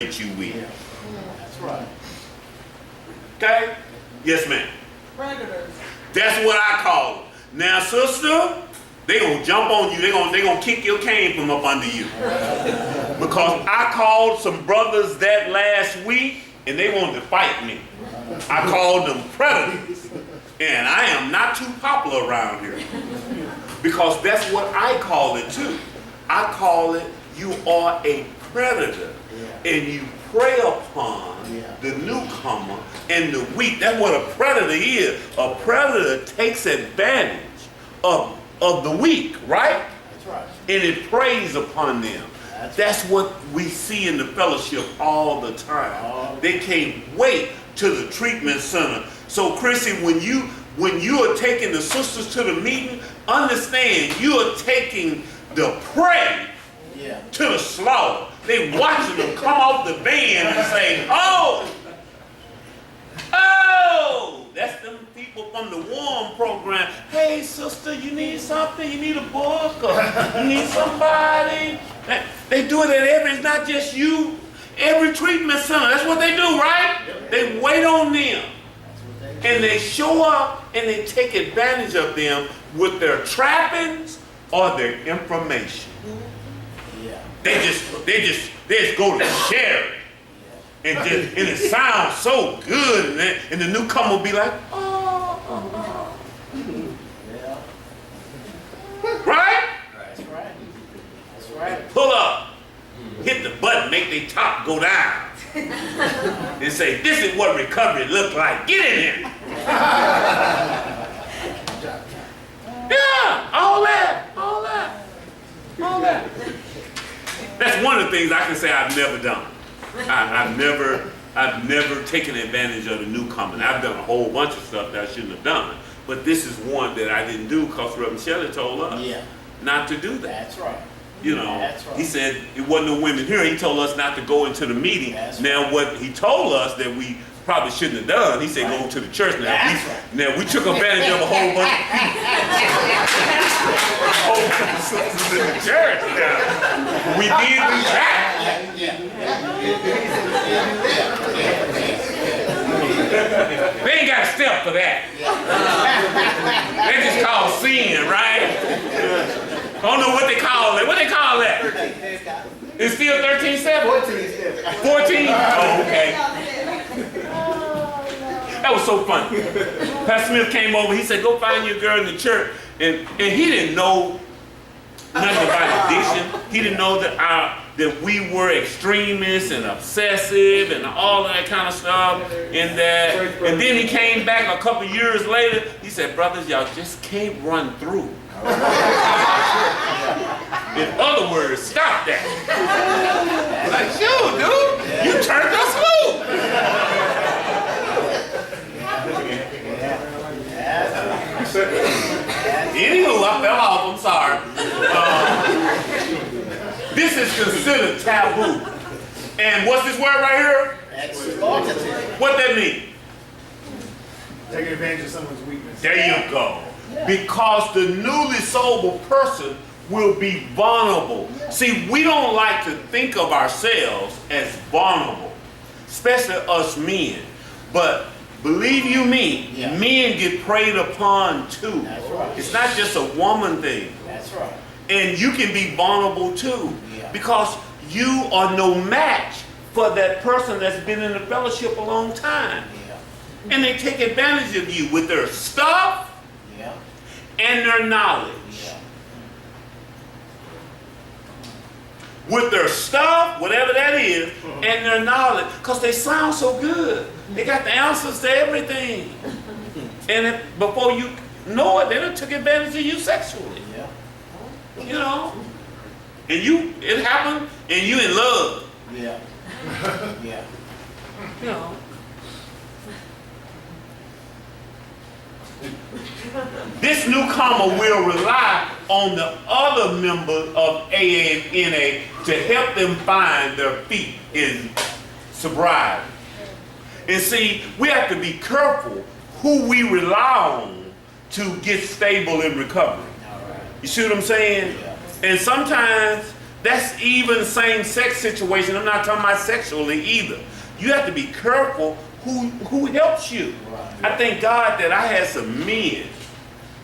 you with. Yeah. That's right. Okay? Yes, ma'am. Predators. That's what I call them. Now, sister, they gonna jump on you. They gonna kick your cane from up under you. Because I called some brothers that last week, and they wanted to fight me. I called them predators. And I am not too popular around here. Because that's what I call it too. I call it, you are a predator. And you prey upon the newcomer and the weak. That's what a predator is. A predator takes advantage of the weak, right? That's right. And it preys upon them. That's what we see in the fellowship all the time. They can't wait to the treatment center. So Chrissy, when you are taking the sisters to the meeting, understand you are taking the prey to the slaughter. They watching them come off the van and say, oh, that's them people from the WARM program. Hey, sister, you need something? You need a book? Or you need somebody? They do it at it's not just you, every treatment center. That's what they do, right? They wait on them. And they show up and they take advantage of them with their trappings or their information. They just go to share it. And it sounds so good, and the newcomer will be like, oh. Right? That's right. That's right. Pull up, hit the button, make their top go down, and say, this is what recovery looks like. Get in here. Yeah, all that. That's one of the things I can say I've never done. I've never taken advantage of the newcomer. I've done a whole bunch of stuff that I shouldn't have done. But this is one that I didn't do because Reverend Shelley told us not to do that. That's right. You know, That's right. he said it wasn't no women here. He told us not to go into the meeting. Now, what he told us that we probably shouldn't have done, he said go to the church. Now we took advantage of a whole bunch of people. A whole bunch of sisters in the church now. We did, we tried. They ain't got a step for that. They just call sin, right? I don't know what they call it. What they call that? It's still 13-7? 14? Oh, okay. That was so funny. Pastor Smith came over. He said, go find your girl in the church. And he didn't know nothing about addiction. He didn't know that we were extremists and obsessive and all of that kind of stuff. And then he came back a couple years later. He said, brothers, y'all just can't run through. In other words, stop that. Like, shoot, dude, you turned us loose. Anywho, I fell off, I'm sorry. This is considered taboo. And what's this word right here? Exploitative. What that mean? Taking advantage of someone's weakness. There you go. Because the newly sober person will be vulnerable. See, we don't like to think of ourselves as vulnerable, especially us men. But believe you me, men get preyed upon too. That's right. It's not just a woman thing. That's right. And you can be vulnerable too. Because you are no match for that person that's been in the fellowship a long time. And they take advantage of you with their stuff and their knowledge. With their stuff, whatever that is, and their knowledge, because they sound so good. They got the answers to everything. And before you know it, they done took advantage of you sexually. You know? And it happened, and you in love. You know. This newcomer will rely on the other members of AA and NA to help them find their feet in sobriety. And see, we have to be careful who we rely on to get stable in recovery. You see what I'm saying? And sometimes That's even same-sex situation. I'm not talking about sexually either. You have to be careful who helps you. I thank God that I had some men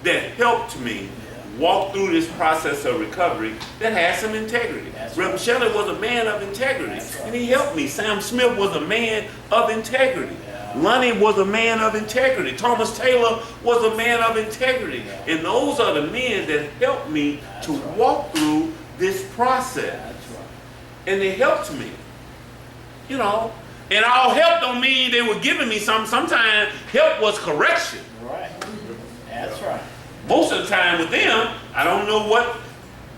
that helped me walk through this process of recovery that had some integrity. Reverend Shelley was a man of integrity, and he helped me. Sam Smith was a man of integrity. Lonnie was a man of integrity. Thomas Taylor was a man of integrity. And those are the men that helped me to walk through this process. And they helped me. You know, and all help don't mean they were giving me something. Sometimes help was correction. Right. That's right. Most of the time with them, I don't know what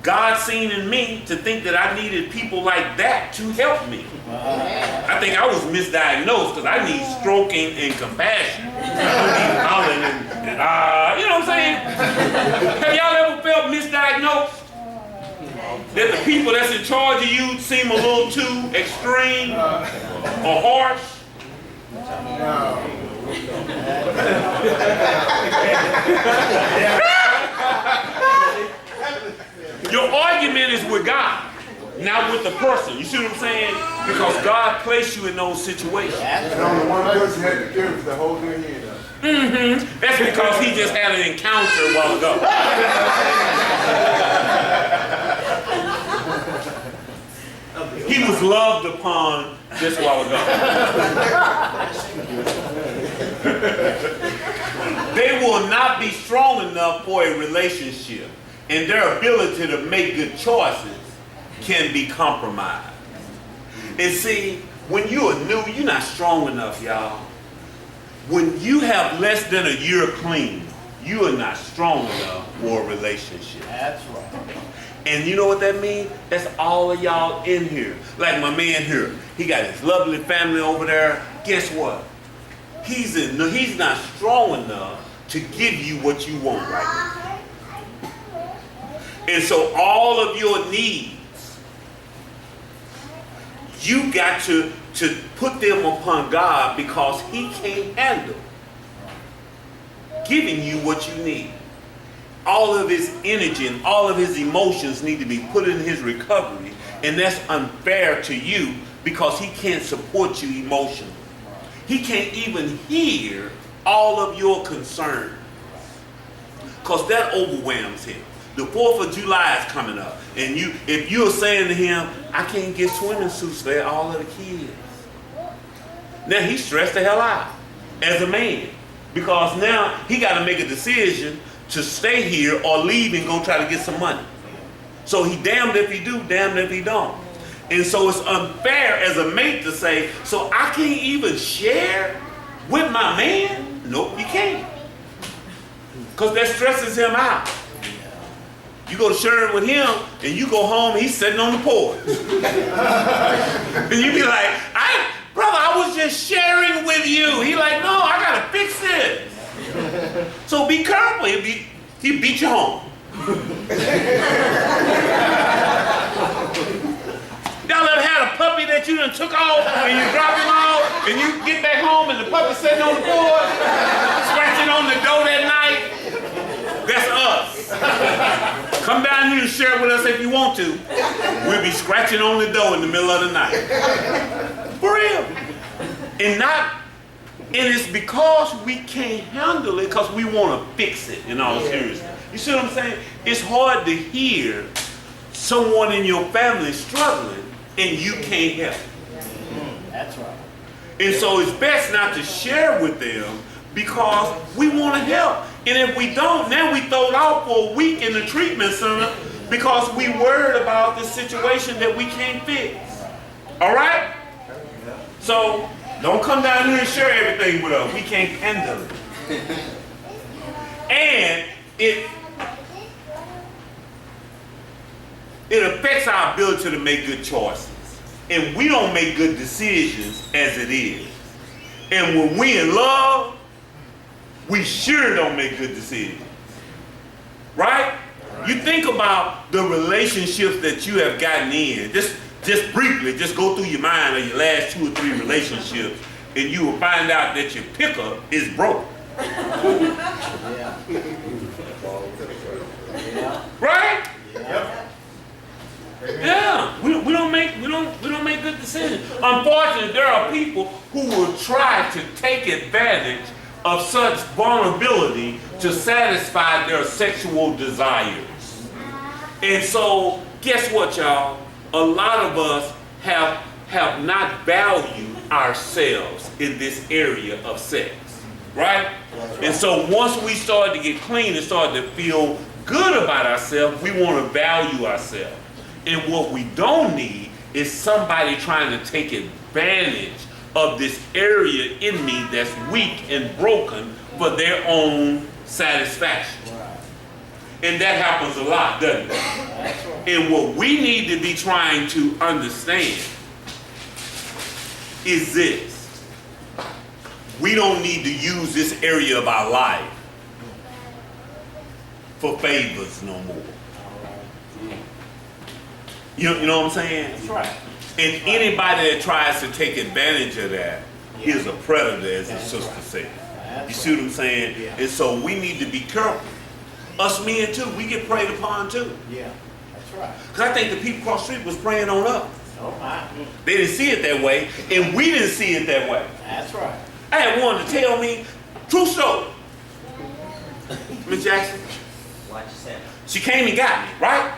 God seen in me to think that I needed people like that to help me. I think I was misdiagnosed because I need stroking and compassion. I don't need hollering and you know what I'm saying? Have y'all ever felt misdiagnosed? That the people that's in charge of you seem a little too extreme or harsh? Your argument is with God, not with the person. You see what I'm saying? Because God placed you in those situations. And only one person had to care for the whole thing here. That's because he just had an encounter a while ago. He was loved upon just a while ago. They will not be strong enough for a relationship, and their ability to make good choices can be compromised. And see, when you are new, you're not strong enough, y'all. When you have less than a year clean, you are not strong enough for a relationship. That's right. And you know what that means? That's all of y'all in here. Like my man here, he got his lovely family over there. Guess what? He's not strong enough to give you what you want right now. And so all of your needs, you got to put them upon God, because he can't handle giving you what you need. All of his energy and all of his emotions need to be put in his recovery, and that's unfair to you because he can't support you emotionally. He can't even hear all of your concerns because that overwhelms him. The 4th of July is coming up, and if you're saying to him, I can't get swimming suits for all of the kids, now he's stressed the hell out as a man, because now he got to make a decision to stay here or leave and go try to get some money. So he damned if he do, damned if he don't. And so it's unfair as a mate to say, so I can't even share with my man? Nope, you can't. Because that stresses him out. You go to sharing with him, and you go home, he's sitting on the porch. And you be like, brother, I was just sharing with you. He like, no, I gotta fix this. So be careful. He beat you home. Y'all ever had a puppy that you done took off and you drop him off and you get back home and the puppy's sitting on the porch, scratching on the door that night? That's us. Come down here and share with us if you want to. We'll be scratching on the door in the middle of the night. For real. And it's because we can't handle it, because we want to fix it in all seriousness. You see what I'm saying? It's hard to hear someone in your family struggling and you can't help. That's right. And so it's best not to share with them because we want to help. And if we don't, then we throw it out for a week in the treatment center because we worried about the situation that we can't fix. All right? So don't come down here and share everything with us. We can't handle it. And it affects our ability to make good choices. And we don't make good decisions as it is. And when we in love, we sure don't make good decisions. Right? You think about the relationships that you have gotten in. Just briefly, just go through your mind of your last 2 or 3 relationships, and you will find out that your picker is broke. Yeah. Right? Yeah. Yeah, we don't make good decisions. Unfortunately, there are people who will try to take advantage of such vulnerability to satisfy their sexual desires. And so, guess what, y'all? A lot of us have not valued ourselves in this area of sex, right? And so once we started to get clean and started to feel good about ourselves, we want to value ourselves. And what we don't need is somebody trying to take advantage of this area in me that's weak and broken for their own satisfaction. And that happens a lot, doesn't it? That's right. And what we need to be trying to understand is this. We don't need to use this area of our life for favors no more. You know what I'm saying? That's right. And anybody that tries to take advantage of that is a predator, as the sister said. You see what I'm saying? Yeah. And so we need to be careful. Us men too, we get preyed upon too. Yeah, that's right. Because I think the people across the street was preying on us. Oh my. They didn't see it that way, and we didn't see it that way. That's right. I had one to tell me, true story. Miss Jackson, Watch yourself. she came and got me, right?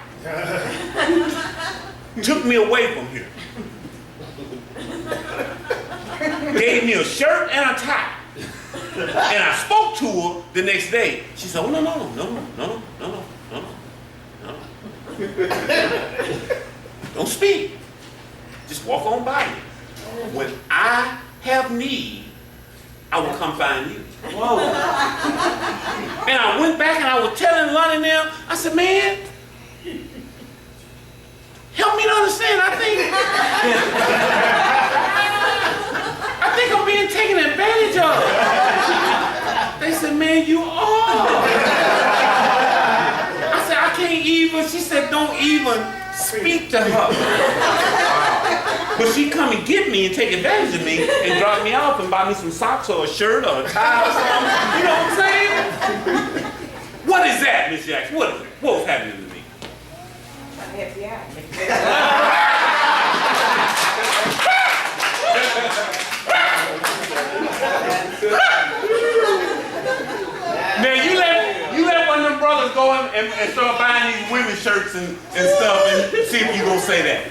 Took me away from here. Gave me a shirt and a tie. And I spoke to her the next day. She said, oh, no. Don't speak. Just walk on by me. When I have need, I will come find you. Whoa. And I went back and I was telling Lonnie now, I said, man, help me to understand. I think I'm being taken advantage of. They said, man, you are. I said, I can't even. She said, don't even speak to her. But she come and get me and take advantage of me and drop me off and buy me some socks or a shirt or a tie or something. You know what I'm saying? What is that, Miss Jackson? What is it? What was happening to me? Now you let one of them brothers go and start buying these women's shirts and stuff and see if you gonna say that.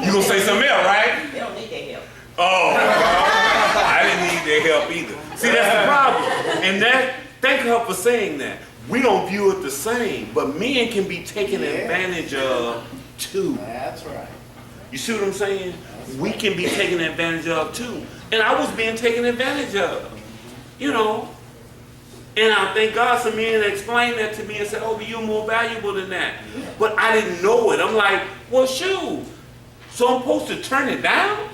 You gonna say something else, right? They don't need their help. Oh, I didn't need their help either. See, that's the problem. And thank her for saying that. We don't view it the same, but men can be taken advantage of too. That's right. You see what I'm saying? We can be taken advantage of too. And I was being taken advantage of, you know. And I thank God some men explained that to me and said, oh, but you're more valuable than that. But I didn't know it. I'm like, well, shoot. So I'm supposed to turn it down?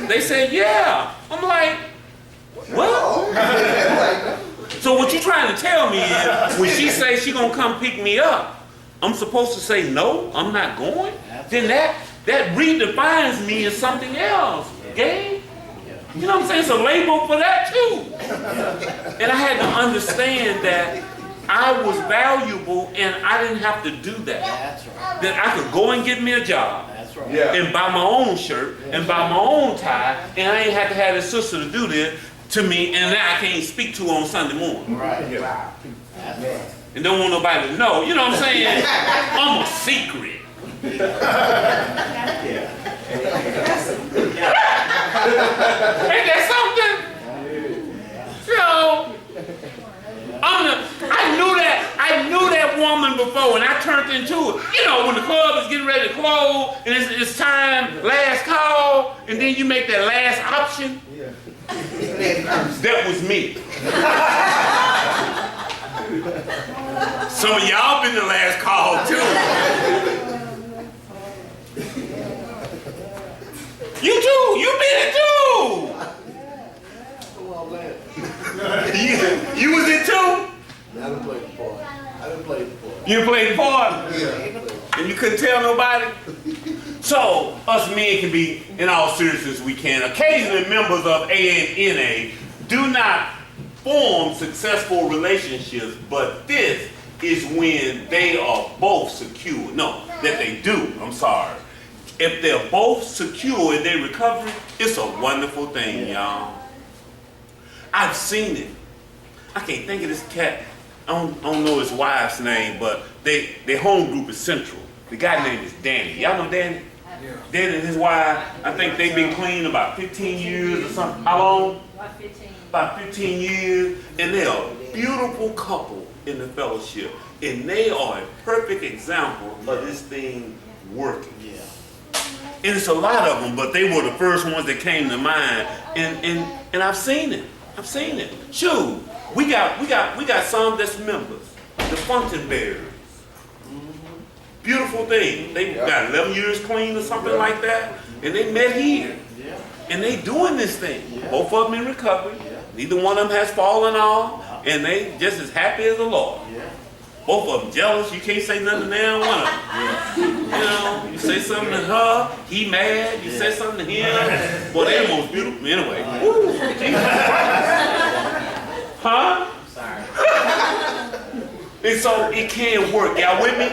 They said, yeah. I'm like, what? So what you trying to tell me is when she says she gonna come pick me up, I'm supposed to say no, I'm not going? Then that redefines me as something else, gay? You know what I'm saying? It's a label for that too. And I had to understand that I was valuable and I didn't have to do that. That's right. That I could go and get me a job. That's right. Yeah. And buy my own shirt and buy my own tie, and I ain't have to have this sister to do this to me, and now I can't speak to her on Sunday morning. Right. That's right. And don't want nobody to know. You know what I'm saying? I'm a secret. Ain't that something? You know, I knew that woman before, and I turned into it. You know, when the club is getting ready to close, and it's time, last call, and then you make that last option. That was me. Some of y'all been the last call too. You too. You been it too. You was it too. I done played the part. You played the part. And you couldn't tell nobody. So us men can be, in all seriousness, we can. Occasionally, members of ANNA do not form successful relationships, but this is when they are both secure. No, that they do, I'm sorry. If they're both secure in their recovery, it's a wonderful thing, y'all. I've seen it. I can't think of this cat. I don't know his wife's name, but their home group is Central. The guy's name is Danny. Y'all know Danny? Yeah. Danny and his wife, I think they've been clean about 15 years or something. How long? About 15. About 15 years. And they're a beautiful couple in the fellowship. And they are a perfect example of this thing working. Yeah. And it's a lot of them, but they were the first ones that came to mind. And I've seen it. I've seen it. Shoot, we got some that's members, the Fountain Bearers. Beautiful thing. They got 11 years clean or something like that, and they met here. Yeah. And they doing this thing. Yeah. Both of them in recovery. Yeah. Neither one of them has fallen off, and they just as happy as the Lord. Yeah. Both of them jealous. You can't say nothing to them. One of them. You know, you say something to her, he mad. You say something to him. Boy, they're the most beautiful. Anyway. Woo, Jesus. Huh? Sorry. And so it can work. Y'all with me?